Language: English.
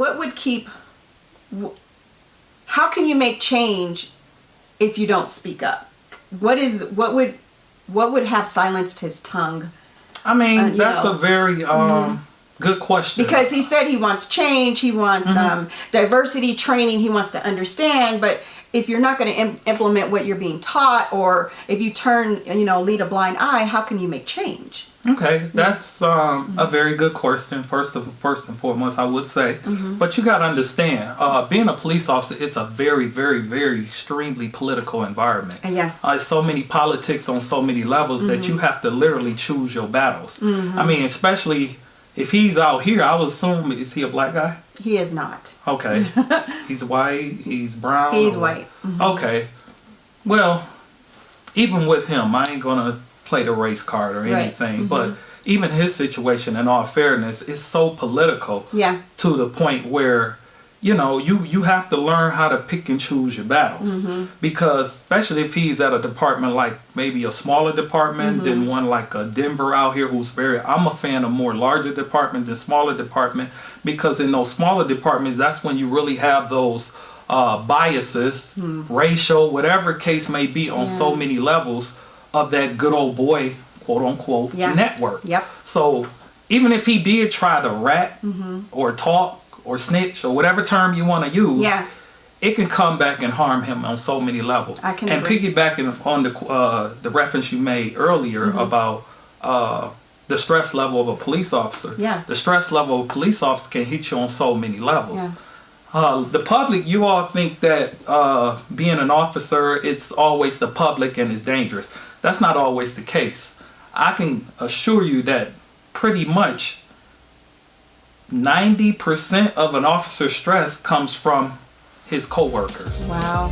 what would keep, how can you make change if you don't speak up? What would have silenced his tongue? I mean, that's a very good question. Because he said he wants change, he wants diversity training, he wants to understand, but if you're not going to implement what you're being taught, or if you turn, lead a blind eye, how can you make change? Okay, that's a very good question. First and foremost, I would say, but you got to understand, being a police officer is a very, very, very extremely political environment. Yes. So many politics on so many levels that you have to literally choose your battles. I mean, especially if he's out here, I would assume, is he a black guy? He is not. Okay. He's white, he's brown? He's white. Okay. Well, even with him, I ain't going to play the race card or anything, but even his situation, in all fairness, is so political to the point where, you have to learn how to pick and choose your battles. Because especially if he's at a department like maybe a smaller department than one like a Denver out here, I'm a fan of more larger department than smaller department, because in those smaller departments, that's when you really have those biases, racial, whatever case may be, on so many levels of that good old boy, quote unquote, network. So even if he did try to rat or talk or snitch or whatever term you want to use, it can come back and harm him on so many levels. I can agree. Piggybacking on the reference you made earlier about the stress level of a police officer. The stress level of a police officer can hit you on so many levels. The public, you all think that being an officer, it's always the public and it's dangerous. That's not always the case. I can assure you that pretty much 90% of an officer's stress comes from his coworkers. Wow.